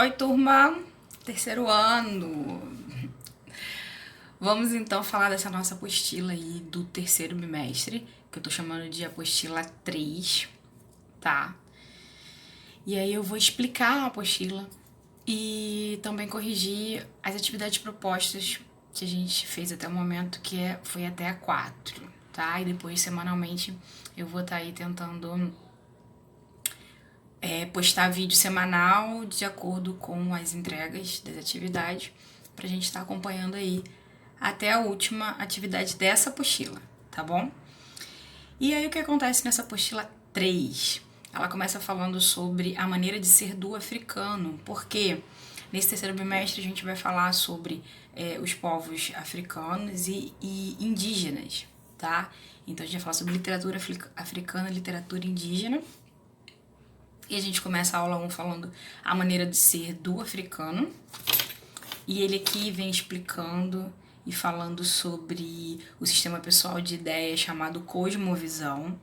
Oi, turma! Terceiro ano! Vamos então falar dessa nossa apostila aí do terceiro bimestre, que eu tô chamando de apostila 3, tá? E aí eu vou explicar a apostila e também corrigir as atividades propostas que a gente fez até o momento, foi até a 4, tá? E depois, semanalmente, eu vou estar aí tentando postar vídeo semanal de acordo com as entregas das atividades, pra gente estar acompanhando aí até a última atividade dessa apostila, tá bom? E aí o que acontece nessa apostila 3? Ela começa falando sobre a maneira de ser do africano, porque nesse terceiro bimestre a gente vai falar sobre os povos africanos e indígenas, tá? Então a gente vai falar sobre literatura africana e literatura indígena. E a gente começa a aula 1 falando a maneira de ser do africano. E ele aqui vem explicando e falando sobre o sistema pessoal de ideias chamado cosmovisão,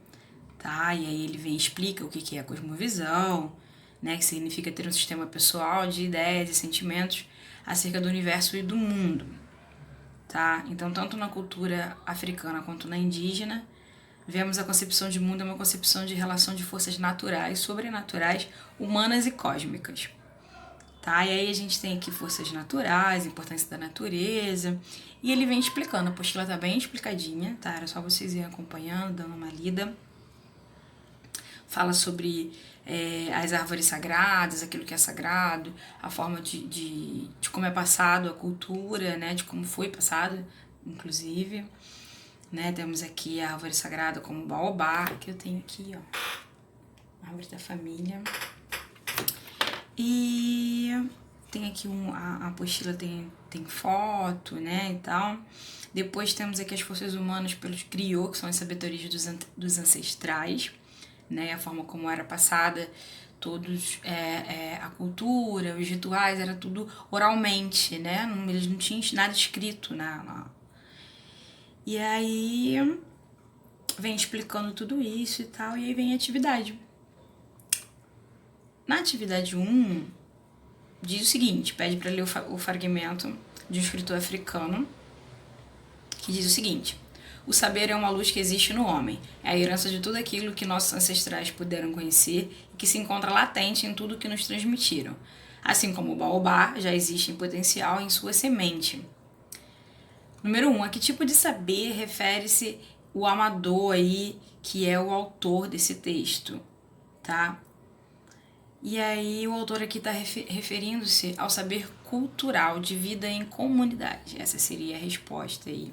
tá? E aí ele vem e explica o que é a cosmovisão, né? Que significa ter um sistema pessoal de ideias e sentimentos acerca do universo e do mundo, tá? Então, tanto na cultura africana quanto na indígena, vemos a concepção de mundo é uma concepção de relação de forças naturais, sobrenaturais, humanas e cósmicas. Tá? E aí a gente tem aqui forças naturais, importância da natureza, e ele vem explicando, a apostila tá bem explicadinha, tá? Era só vocês irem acompanhando, dando uma lida. Fala sobre as árvores sagradas, aquilo que é sagrado, a forma de como é passado a cultura, né? De como foi passado, inclusive. Né? Temos aqui a árvore sagrada como o baobá, que eu tenho aqui, ó, árvore da família. E tem aqui a apostila tem foto, né, e tal. Depois temos aqui as forças humanas pelos griots, que são as sabedorias dos ancestrais, né, a forma como era passada, todos a cultura, os rituais, era tudo oralmente, né, eles não tinham nada escrito E aí vem explicando tudo isso e tal, e aí vem a atividade. Na atividade 1, diz o seguinte, pede para ler o fragmento de um escritor africano, que diz o seguinte: o saber é uma luz que existe no homem, é a herança de tudo aquilo que nossos ancestrais puderam conhecer e que se encontra latente em tudo que nos transmitiram. Assim como o baobá já existe em potencial em sua semente. Número 1, a que tipo de saber refere-se o amador aí, que é o autor desse texto, tá? E aí o autor aqui está referindo-se ao saber cultural de vida em comunidade. Essa seria a resposta aí,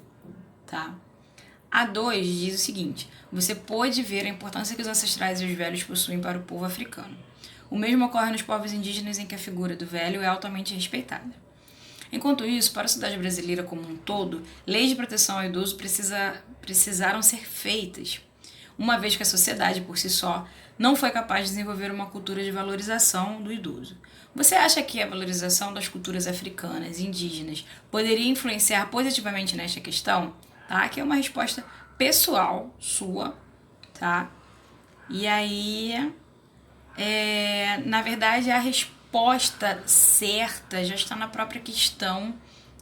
tá? A 2 diz o seguinte: você pode ver a importância que os ancestrais e os velhos possuem para o povo africano. O mesmo ocorre nos povos indígenas em que a figura do velho é altamente respeitada. Enquanto isso, para a sociedade brasileira como um todo, leis de proteção ao idoso precisaram ser feitas, uma vez que a sociedade, por si só, não foi capaz de desenvolver uma cultura de valorização do idoso. Você acha que a valorização das culturas africanas e indígenas poderia influenciar positivamente nesta questão? Tá? Aqui é uma resposta pessoal sua, tá? E aí, na verdade, a resposta certa já está na própria questão,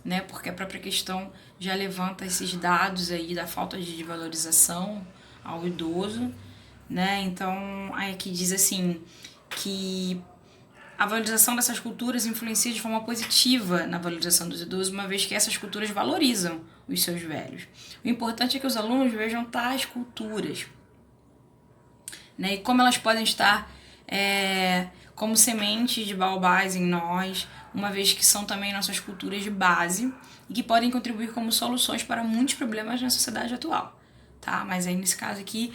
né? Porque a própria questão já levanta esses dados aí da falta de valorização ao idoso, né? Então, aí aqui diz assim que a valorização dessas culturas influencia de forma positiva na valorização dos idosos, uma vez que essas culturas valorizam os seus velhos. O importante é que os alunos vejam tais culturas, né? E como elas podem estar como sementes de baobás em nós, uma vez que são também nossas culturas de base e que podem contribuir como soluções para muitos problemas na sociedade atual, tá? Mas aí nesse caso aqui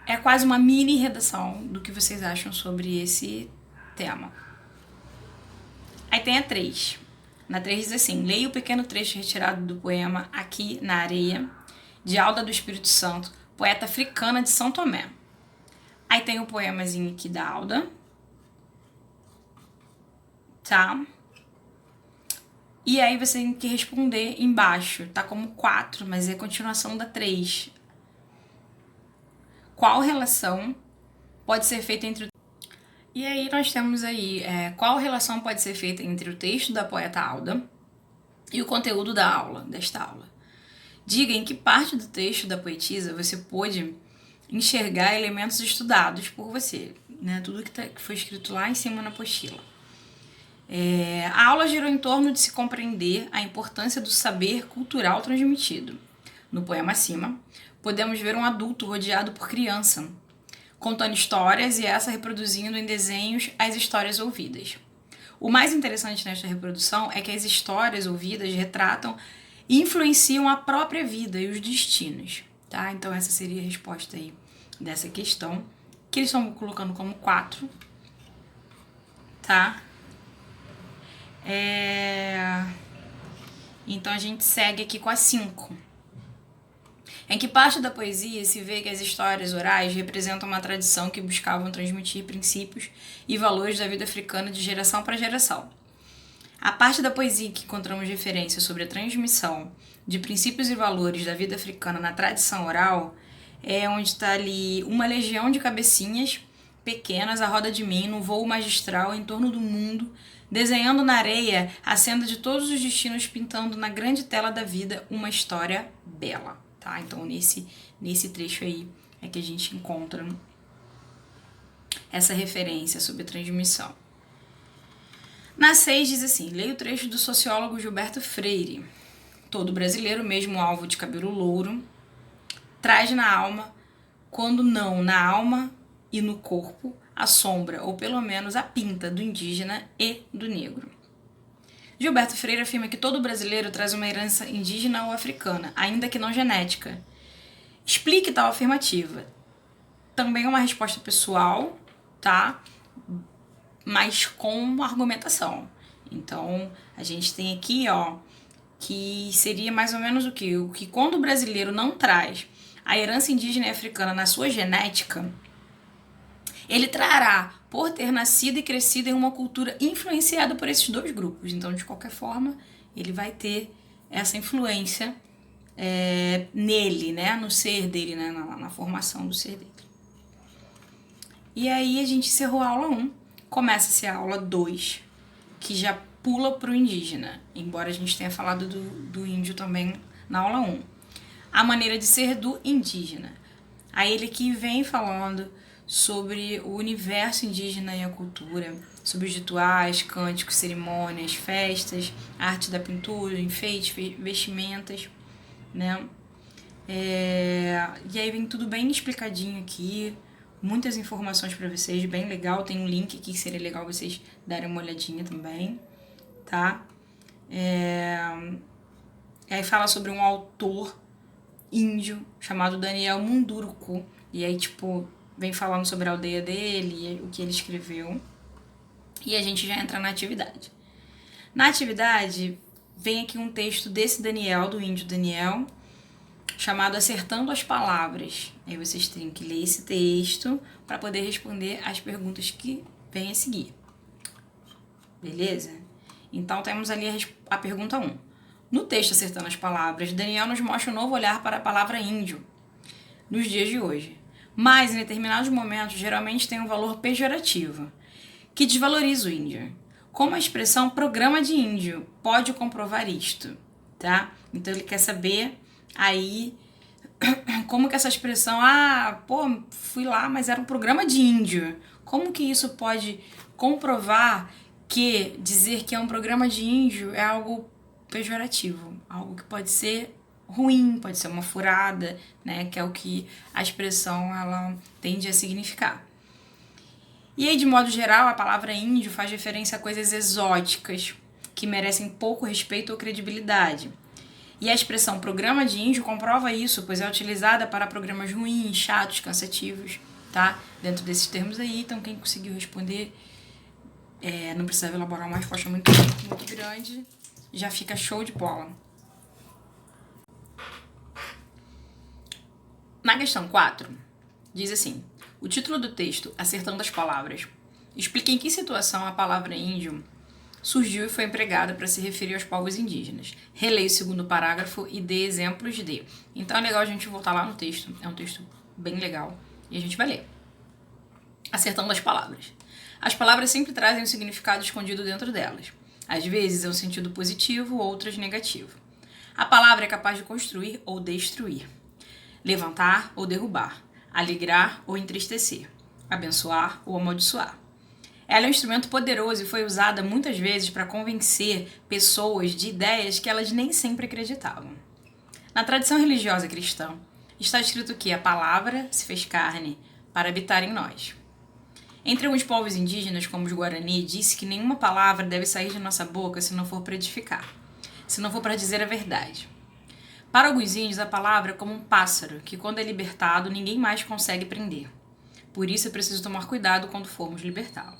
é quase uma mini redação do que vocês acham sobre esse tema. Aí tem a 3. Na 3 diz assim: leia o pequeno trecho retirado do poema Aqui na Areia, de Alda do Espírito Santo, poeta africana de São Tomé. Aí tem o poemazinho aqui da Alda, tá? E aí você tem que responder embaixo, tá como 4, mas é continuação da 3. Qual relação pode ser feita entre... E aí nós temos aí qual relação pode ser feita entre o texto da poeta Alda e o conteúdo da aula, desta aula. Diga em que parte do texto da poetisa você pôde enxergar elementos estudados por você, né? Tudo que foi escrito lá em cima na apostila. A aula girou em torno de se compreender a importância do saber cultural transmitido. No poema acima, podemos ver um adulto rodeado por criança, contando histórias e essa reproduzindo em desenhos as histórias ouvidas. O mais interessante nesta reprodução é que as histórias ouvidas retratam e influenciam a própria vida e os destinos, tá? Então essa seria a resposta aí dessa questão, que eles estão colocando como 4, tá? Então a gente segue aqui com a 5. Em que parte da poesia se vê que as histórias orais representam uma tradição que buscavam transmitir princípios e valores da vida africana de geração para geração? A parte da poesia que encontramos referência sobre a transmissão de princípios e valores da vida africana na tradição oral é onde está ali uma legião de cabecinhas pequenas à roda de mim, no voo magistral em torno do mundo, desenhando na areia a senda de todos os destinos, pintando na grande tela da vida uma história bela. Tá? Então, nesse trecho aí é que a gente encontra essa referência sobre a transmissão. Na 6 diz assim, leia o trecho do sociólogo Gilberto Freire. Todo brasileiro, mesmo alvo de cabelo louro, traz na alma, quando não na alma e no corpo, a sombra, ou pelo menos a pinta do indígena e do negro. Gilberto Freire afirma que todo brasileiro traz uma herança indígena ou africana, ainda que não genética. Explique tal afirmativa. Também é uma resposta pessoal, tá? Mas com argumentação. Então, a gente tem aqui, ó, que seria mais ou menos o quê? O que quando o brasileiro não traz a herança indígena e africana na sua genética, ele trará por ter nascido e crescido em uma cultura influenciada por esses dois grupos. Então, de qualquer forma, ele vai ter essa influência nele, né? No ser dele, né? Na formação do ser dele. E aí a gente encerrou a aula 1. Começa-se a aula 2, que já pula para o indígena, embora a gente tenha falado do índio também na aula 1. A maneira de ser do indígena. Aí ele aqui vem falando sobre o universo indígena e a cultura, sobre os rituais, cânticos, cerimônias, festas, arte da pintura, enfeites, vestimentas, né? E aí vem tudo bem explicadinho aqui, muitas informações para vocês, bem legal. Tem um link aqui que seria legal vocês darem uma olhadinha também, tá? Aí fala sobre um autor índio chamado Daniel Munduruku, e aí, tipo, vem falando sobre a aldeia dele, o que ele escreveu, e a gente já entra na atividade. Na atividade, vem aqui um texto desse Daniel, do índio Daniel, chamado Acertando as Palavras. Aí vocês têm que ler esse texto para poder responder as perguntas que vêm a seguir. Beleza? Então, temos ali a pergunta 1. No texto Acertando as Palavras, Daniel nos mostra um novo olhar para a palavra índio nos dias de hoje. Mas, em determinados momentos, geralmente tem um valor pejorativo, que desvaloriza o índio. Como a expressão programa de índio pode comprovar isto, tá? Então, ele quer saber aí como que essa expressão, fui lá, mas era um programa de índio. Como que isso pode comprovar que dizer que é um programa de índio é algo pejorativo, algo que pode ser ruim, pode ser uma furada, né, que é o que a expressão ela tende a significar. E aí, de modo geral, a palavra índio faz referência a coisas exóticas, que merecem pouco respeito ou credibilidade. E a expressão programa de índio comprova isso, pois é utilizada para programas ruins, chatos, cansativos, tá? Dentro desses termos aí, então quem conseguiu responder não precisava elaborar uma resposta muito grande, já fica show de bola. Na questão 4, diz assim, o título do texto, Acertando as Palavras, explica em que situação a palavra índio surgiu e foi empregada para se referir aos povos indígenas. Releia o segundo parágrafo e dê exemplos de. Então é legal a gente voltar lá no texto, é um texto bem legal, e a gente vai ler. Acertando as Palavras. As palavras sempre trazem um significado escondido dentro delas. Às vezes é um sentido positivo, outras negativo. A palavra é capaz de construir ou destruir, levantar ou derrubar, alegrar ou entristecer, abençoar ou amaldiçoar. Ela é um instrumento poderoso e foi usada muitas vezes para convencer pessoas de ideias que elas nem sempre acreditavam. Na tradição religiosa cristã, está escrito que a palavra se fez carne para habitar em nós. Entre alguns povos indígenas, como os Guarani, disse que nenhuma palavra deve sair de nossa boca se não for para edificar, se não for para dizer a verdade. Para alguns índios, a palavra é como um pássaro, que quando é libertado, ninguém mais consegue prender. Por isso é preciso tomar cuidado quando formos libertá-lo.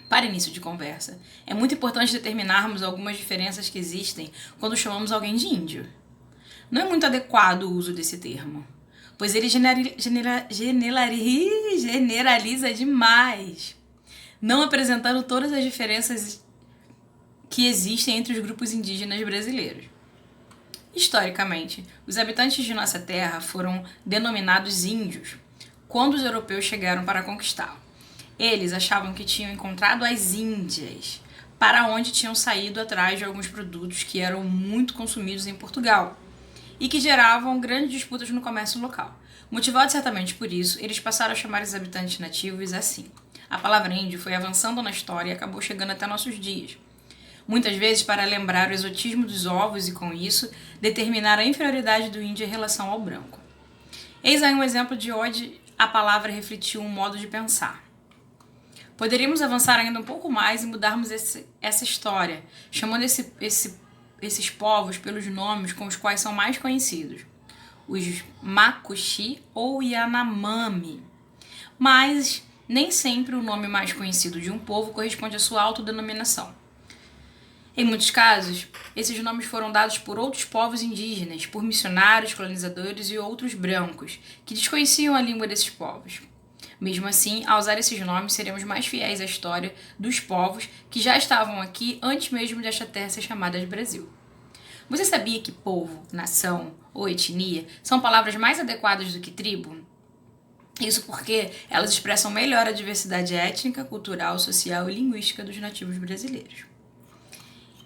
Para início de conversa, é muito importante determinarmos algumas diferenças que existem quando chamamos alguém de índio. Não é muito adequado o uso desse termo, pois ele generaliza demais, não apresentando todas as diferenças que existem entre os grupos indígenas brasileiros. Historicamente, os habitantes de nossa terra foram denominados índios quando os europeus chegaram para conquistá-la. Eles achavam que tinham encontrado as Índias, para onde tinham saído atrás de alguns produtos que eram muito consumidos em Portugal e que geravam grandes disputas no comércio local. Motivados certamente por isso, eles passaram a chamar os habitantes nativos assim. A palavra índio foi avançando na história e acabou chegando até nossos dias. Muitas vezes para lembrar o exotismo dos ovos e, com isso, determinar a inferioridade do índio em relação ao branco. Eis aí um exemplo de onde a palavra refletiu um modo de pensar. Poderíamos avançar ainda um pouco mais e mudarmos essa história, chamando esses povos pelos nomes com os quais são mais conhecidos, os Makuxi ou Yanomami. Mas nem sempre o nome mais conhecido de um povo corresponde à sua autodenominação. Em muitos casos, esses nomes foram dados por outros povos indígenas, por missionários, colonizadores e outros brancos, que desconheciam a língua desses povos. Mesmo assim, ao usar esses nomes, seremos mais fiéis à história dos povos que já estavam aqui antes mesmo desta terra ser chamada de Brasil. Você sabia que povo, nação ou etnia são palavras mais adequadas do que tribo? Isso porque elas expressam melhor a diversidade étnica, cultural, social e linguística dos nativos brasileiros.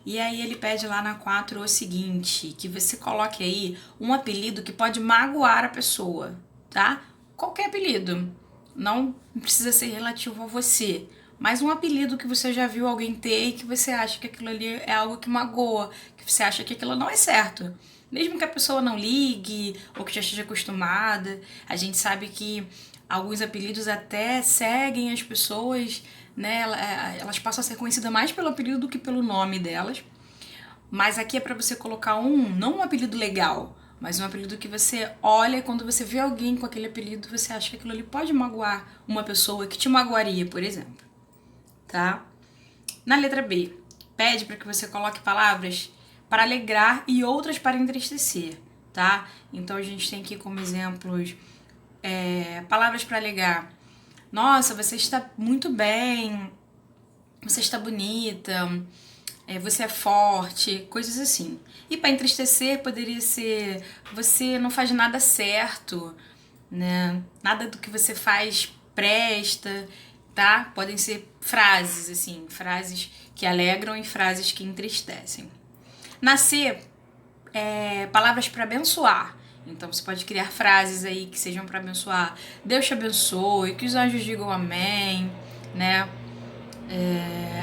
E aí ele pede lá na 4 o seguinte, que você coloque aí um apelido que pode magoar a pessoa, tá? Qualquer apelido. Não precisa ser relativo a você, mas um apelido que você já viu alguém ter e que você acha que aquilo ali é algo que magoa, que você acha que aquilo não é certo. Mesmo que a pessoa não ligue ou que já esteja acostumada, a gente sabe que alguns apelidos até seguem as pessoas, né? Elas passam a ser conhecidas mais pelo apelido do que pelo nome delas. Mas aqui é para você colocar não um apelido legal, mas um apelido que você olha e quando você vê alguém com aquele apelido, você acha que aquilo ali pode magoar uma pessoa que te magoaria, por exemplo. Tá? Na letra B, pede para que você coloque palavras para alegrar e outras para entristecer, tá? Então a gente tem aqui como exemplos palavras para alegrar. Nossa, você está muito bem, você está bonita, você é forte, coisas assim. E para entristecer poderia ser você não faz nada certo, né? Nada do que você faz presta, tá? Podem ser frases, assim, frases que alegram e frases que entristecem. Nascer, palavras para abençoar. Então você pode criar frases aí que sejam para abençoar. Deus te abençoe, que os anjos digam amém, né?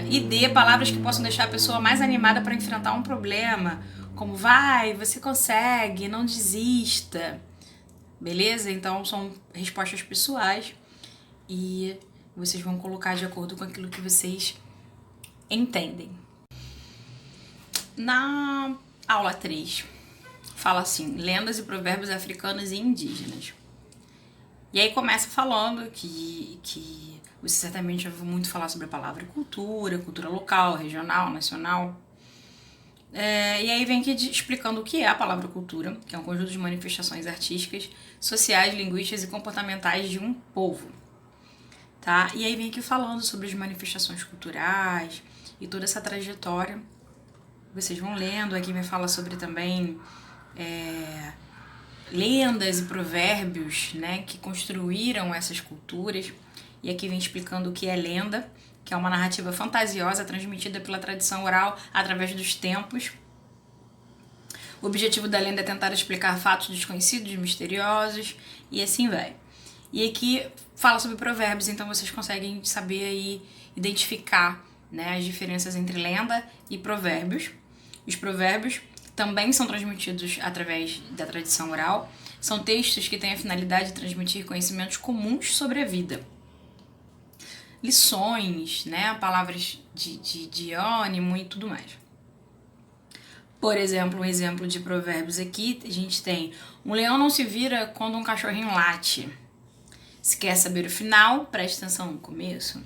E dê palavras que possam deixar a pessoa mais animada para enfrentar um problema, como vai, você consegue, não desista, beleza? Então são respostas pessoais e vocês vão colocar de acordo com aquilo que vocês entendem. Na aula 3, fala assim, lendas e provérbios africanos e indígenas. E aí começa falando que você certamente já ouviu muito falar sobre a palavra cultura local, regional, nacional. E aí vem aqui explicando o que é a palavra cultura, que é um conjunto de manifestações artísticas, sociais, linguísticas e comportamentais de um povo. Tá? E aí vem aqui falando sobre as manifestações culturais e toda essa trajetória. Vocês vão lendo, aqui me fala sobre também lendas e provérbios, né, que construíram essas culturas. e aqui vem explicando o que é lenda, que é uma narrativa fantasiosa transmitida pela tradição oral através dos tempos. O objetivo da lenda é tentar explicar fatos desconhecidos, misteriosos, e assim vai. E aqui fala sobre provérbios, então vocês conseguem saber aí, identificar, né, as diferenças entre lenda e provérbios. Os provérbios também são transmitidos através da tradição oral. São textos que têm a finalidade de transmitir conhecimentos comuns sobre a vida. Lições, né, palavras de ânimo e tudo mais. Por exemplo, um exemplo de provérbios aqui, a gente tem: um leão não se vira quando um cachorrinho late. Se quer saber o final, preste atenção no começo.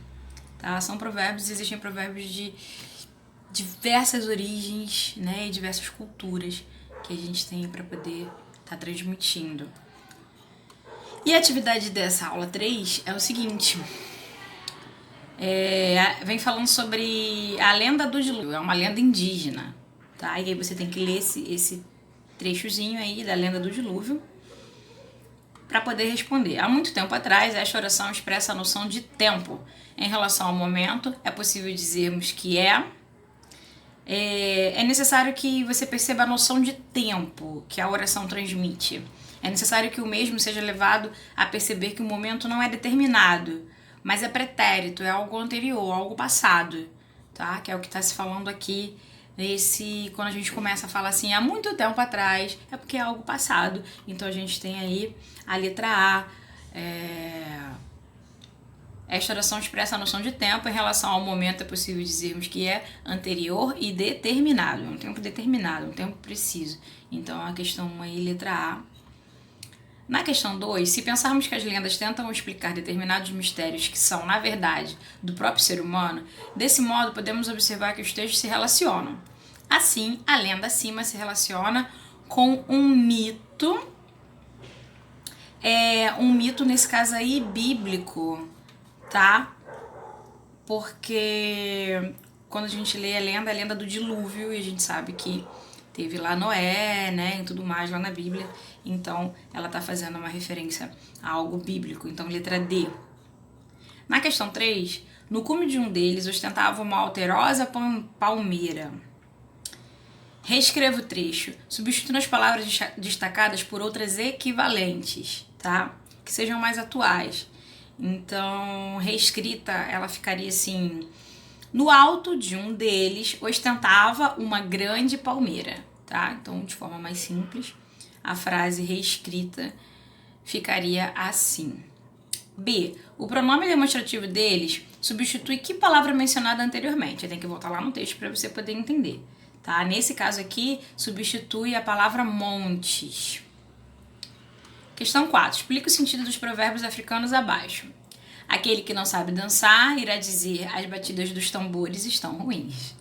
Tá? São provérbios, existem provérbios de diversas origens, né, e diversas culturas que a gente tem para poder estar transmitindo. E a atividade dessa aula 3 é o seguinte: vem falando sobre a lenda do dilúvio, é uma lenda indígena, tá? E aí você tem que ler esse trechozinho aí da lenda do dilúvio para poder responder. Há muito tempo atrás, esta oração expressa a noção de tempo. Em relação ao momento, é possível dizermos que é necessário que você perceba a noção de tempo que a oração transmite. É necessário que o mesmo seja levado a perceber que o momento não é determinado, mas é pretérito, é algo anterior, algo passado, tá? Que é o que está se falando aqui quando a gente começa a falar assim, há muito tempo atrás, é porque é algo passado. Então a gente tem aí a letra A. Esta oração expressa a noção de tempo. Em relação ao momento, é possível dizermos que é anterior e determinado. É um tempo determinado, um tempo preciso. Então a questão aí, letra A. Na questão 2, se pensarmos que as lendas tentam explicar determinados mistérios que são, na verdade, do próprio ser humano, desse modo podemos observar que os textos se relacionam. Assim, a lenda acima se relaciona com um mito, nesse caso aí, bíblico, tá? Porque quando a gente lê a lenda do dilúvio, e a gente sabe que teve lá Noé, né, e tudo mais lá na Bíblia. Então, ela está fazendo uma referência a algo bíblico. Então, letra D. Na questão 3, no cume de um deles ostentava uma alterosa palmeira. Reescreva o trecho, substituindo as palavras destacadas por outras equivalentes, tá? Que sejam mais atuais. Então, reescrita, ela ficaria assim: no alto de um deles ostentava uma grande palmeira, tá? Então, de forma mais simples, a frase reescrita ficaria assim. B. O pronome demonstrativo deles substitui que palavra mencionada anteriormente? Tem que voltar lá no texto para você poder entender, tá? Nesse caso aqui, substitui a palavra montes. Questão 4. Explica o sentido dos provérbios africanos abaixo. Aquele que não sabe dançar irá dizer: as batidas dos tambores estão ruins.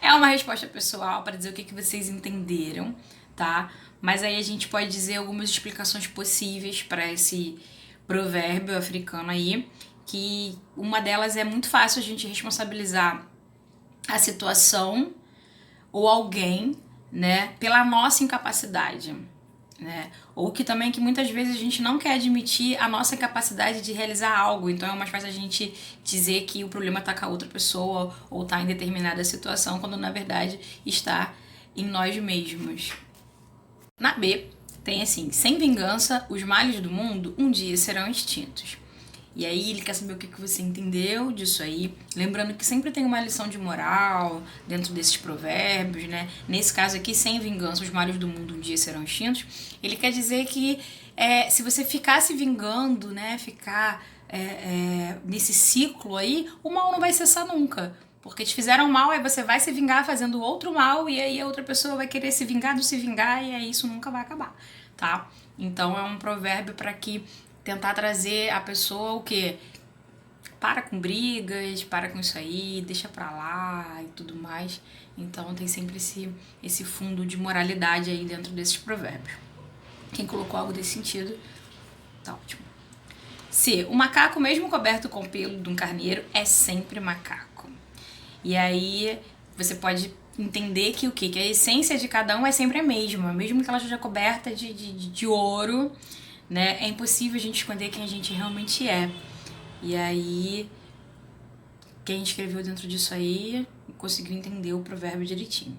É uma resposta pessoal para dizer o que vocês entenderam, tá? Mas aí a gente pode dizer algumas explicações possíveis para esse provérbio africano aí, que uma delas é muito fácil a gente responsabilizar a situação ou alguém, né, pela nossa incapacidade, né? Ou que também que muitas vezes a gente não quer admitir a nossa capacidade de realizar algo, então é mais fácil a gente dizer que o problema está com a outra pessoa ou está em determinada situação, quando na verdade está em nós mesmos. Na B, tem assim: sem vingança, os males do mundo um dia serão extintos. E aí ele quer saber o que você entendeu disso aí. Lembrando que sempre tem uma lição de moral dentro desses provérbios, né? Nesse caso aqui, sem vingança, os males do mundo um dia serão extintos. Ele quer dizer que se você ficar se vingando, né? Ficar nesse ciclo aí, o mal não vai cessar nunca. Porque te fizeram mal, aí você vai se vingar fazendo outro mal, e aí a outra pessoa vai querer se vingar do se vingar, e aí isso nunca vai acabar, tá? Então é um provérbio para que tentar trazer a pessoa o quê? Para com brigas, para com isso aí, deixa pra lá e tudo mais. Então tem sempre esse fundo de moralidade aí dentro desses provérbios. Quem colocou algo desse sentido, tá ótimo. C. O macaco, mesmo coberto com o pelo de um carneiro, é sempre macaco. E aí você pode entender que o quê? Que a essência de cada um é sempre a mesma, mesmo que ela seja coberta de ouro, né? É impossível a gente esconder quem a gente realmente é. E aí, quem escreveu dentro disso aí conseguiu entender o provérbio direitinho.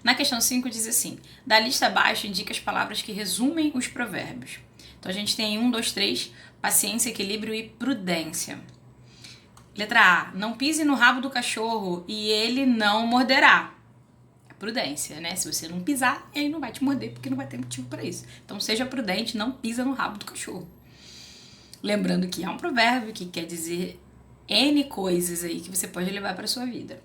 Na questão 5 diz assim: da lista abaixo indica as palavras que resumem os provérbios. Então a gente tem 1, 2, 3, paciência, equilíbrio e prudência. Letra A: não pise no rabo do cachorro e ele não morderá. É prudência, né? Se você não pisar, ele não vai te morder porque não vai ter motivo para isso. Então seja prudente, não pisa no rabo do cachorro. Lembrando que é um provérbio que quer dizer N coisas aí que você pode levar para sua vida.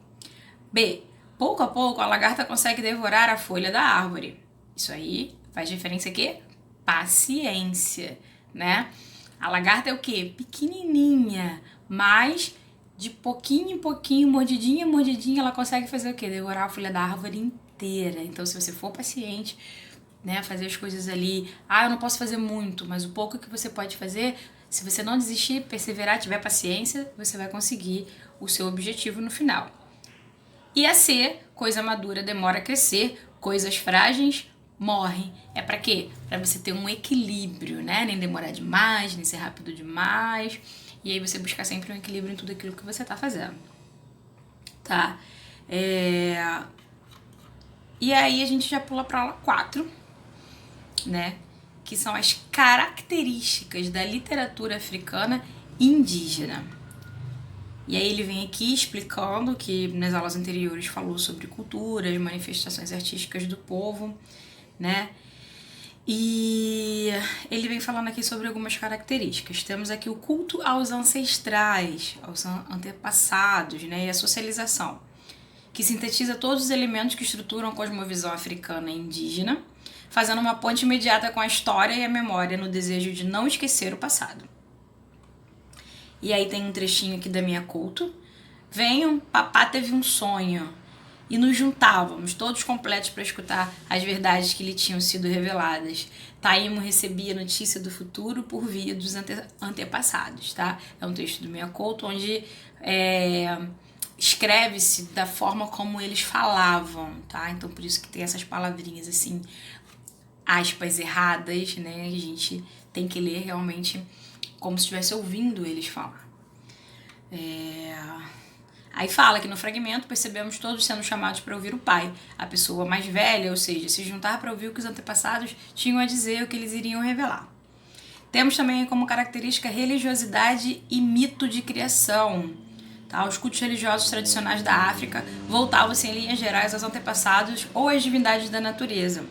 B: pouco a pouco a lagarta consegue devorar a folha da árvore. Isso aí faz referência a quê? Paciência, né? A lagarta é o quê? Pequenininha, mas de pouquinho em pouquinho, mordidinha em mordidinha, ela consegue fazer o quê? Devorar a folha da árvore inteira. Então, se você for paciente, né, fazer as coisas ali, eu não posso fazer muito, mas o pouco que você pode fazer, se você não desistir, perseverar, tiver paciência, você vai conseguir o seu objetivo no final. E a C: coisa madura demora a crescer, coisas frágeis morrem. É pra quê? Pra você ter um equilíbrio, né? Nem demorar demais, nem ser rápido demais. E aí você buscar sempre um equilíbrio em tudo aquilo que você tá fazendo. Tá? E aí a gente já pula pra aula 4, né? Que são as características da literatura africana indígena. E aí ele vem aqui explicando que nas aulas anteriores falou sobre culturas, manifestações artísticas do povo, né? E ele vem falando aqui sobre algumas características. Temos aqui o culto aos ancestrais, aos antepassados, né? E a socialização, que sintetiza todos os elementos que estruturam a cosmovisão africana e indígena, fazendo uma ponte imediata com a história e a memória no desejo de não esquecer o passado. E aí tem um trechinho aqui da minha culto. Venham, papá teve um sonho. E nos juntávamos, todos completos, para escutar as verdades que lhe tinham sido reveladas. Taímo recebia notícia do futuro por via dos antepassados, tá? É um texto do Minha Couto, onde escreve-se da forma como eles falavam, tá? Então por isso que tem essas palavrinhas assim, aspas erradas, né? A gente tem que ler realmente como se estivesse ouvindo eles falar. Aí fala que no fragmento percebemos todos sendo chamados para ouvir o pai, a pessoa mais velha, ou seja, se juntar para ouvir o que os antepassados tinham a dizer, o que eles iriam revelar. Temos também como característica religiosidade e mito de criação. Tá? Os cultos religiosos tradicionais da África voltavam-se em linhas gerais aos antepassados ou às divindades da natureza.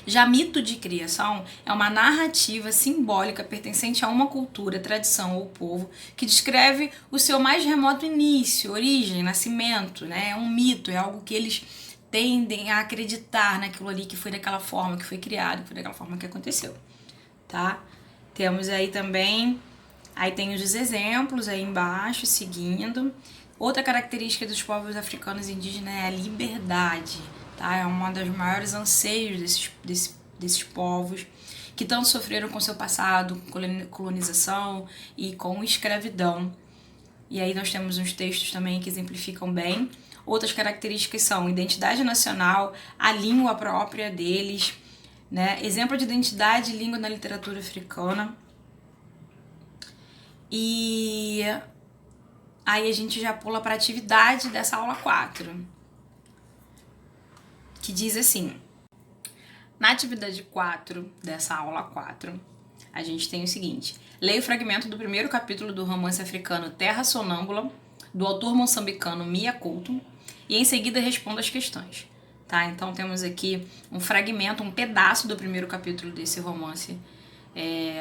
Já mito de criação é uma narrativa simbólica pertencente a uma cultura, tradição ou povo que descreve o seu mais remoto início, origem, nascimento, né? É um mito, é algo que eles tendem a acreditar naquilo ali que foi daquela forma que foi criado, que foi daquela forma que aconteceu, tá? Temos aí também, aí tem os exemplos aí embaixo, seguindo. Outra característica dos povos africanos e indígenas é a liberdade. Tá? É uma das maiores anseios desses povos que tanto sofreram com seu passado, com colonização e com escravidão. E aí nós temos uns textos também que exemplificam bem. Outras características são identidade nacional, a língua própria deles, né? Exemplo de identidade e língua na literatura africana. E aí a gente já pula para a atividade dessa aula 4. Que diz assim: na atividade 4 dessa aula 4, a gente tem o seguinte: leia o fragmento do primeiro capítulo do romance africano Terra Sonâmbula, do autor moçambicano Minha Couto, e em seguida responda as questões. Tá? Então temos aqui um fragmento, um pedaço do primeiro capítulo desse romance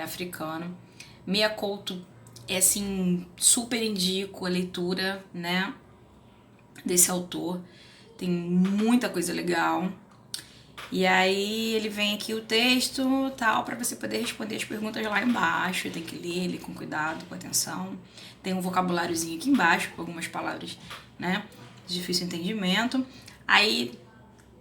africano. Minha Couto é assim, super indico a leitura, né, desse autor. Tem muita coisa legal. E aí ele vem aqui o texto, tal, para você poder responder as perguntas lá embaixo. Tem que ler ele com cuidado, com atenção. Tem um vocabuláriozinho aqui embaixo, com algumas palavras, né, de difícil entendimento. Aí,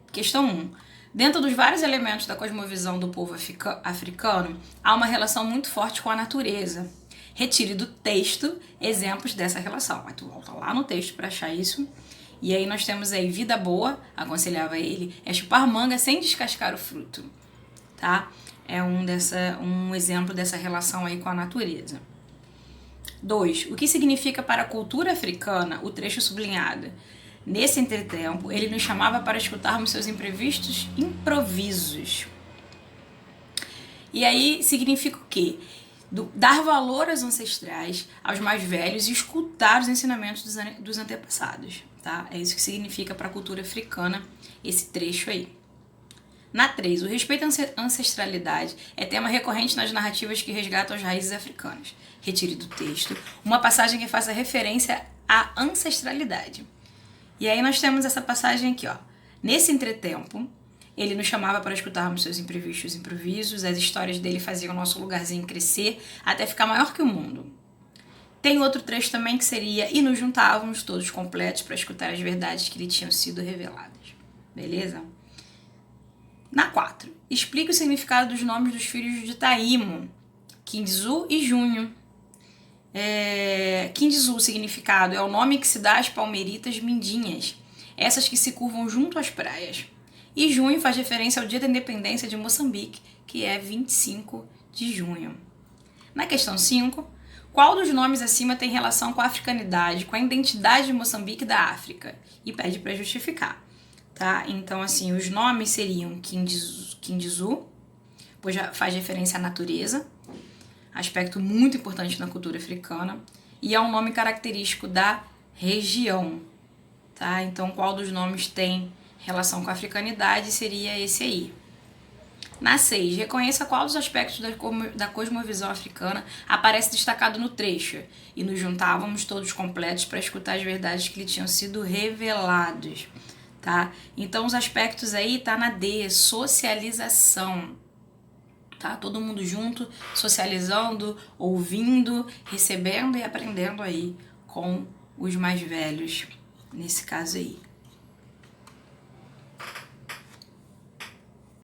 questão 1. Dentro dos vários elementos da cosmovisão do povo africano, há uma relação muito forte com a natureza. Retire do texto exemplos dessa relação. Aí tu volta lá no texto para achar isso. E aí nós temos aí vida boa, aconselhava ele, é chupar manga sem descascar o fruto, tá? É um exemplo dessa relação aí com a natureza. 2. O que significa para a cultura africana o trecho sublinhado? Nesse entretempo, ele nos chamava para escutarmos seus imprevistos improvisos. E aí significa o quê? Dar valor aos ancestrais, aos mais velhos e escutar os ensinamentos dos antepassados, tá? É isso que significa para a cultura africana esse trecho aí. Na 3, o respeito à ancestralidade é tema recorrente nas narrativas que resgatam as raízes africanas. Retire do texto uma passagem que faça referência à ancestralidade. E aí nós temos essa passagem aqui, ó. Nesse entretempo, ele nos chamava para escutarmos seus imprevistos improvisos, as histórias dele faziam o nosso lugarzinho crescer até ficar maior que o mundo. Tem outro trecho também que seria: e nos juntávamos todos completos para escutar as verdades que lhe tinham sido reveladas. Beleza? Na 4, explica o significado dos nomes dos filhos de Taímo, Kindizu e Junho. Kindizu, o significado, é o nome que se dá às palmeiritas mindinhas, essas que se curvam junto às praias. E junho faz referência ao dia da independência de Moçambique, que é 25 de junho. Na questão 5, qual dos nomes acima tem relação com a africanidade, com a identidade de Moçambique e da África? E pede para justificar. Tá? Então, assim, os nomes seriam Kindizu, pois já faz referência à natureza, aspecto muito importante na cultura africana, e é um nome característico da região. Tá? Então, qual dos nomes tem relação com a africanidade seria esse aí. Na 6, reconheça qual dos aspectos da cosmovisão africana aparece destacado no trecho. E nos juntávamos todos completos para escutar as verdades que lhe tinham sido reveladas. Tá? Então, os aspectos aí tá na D, socialização. Tá? Todo mundo junto, socializando, ouvindo, recebendo e aprendendo aí com os mais velhos, nesse caso aí.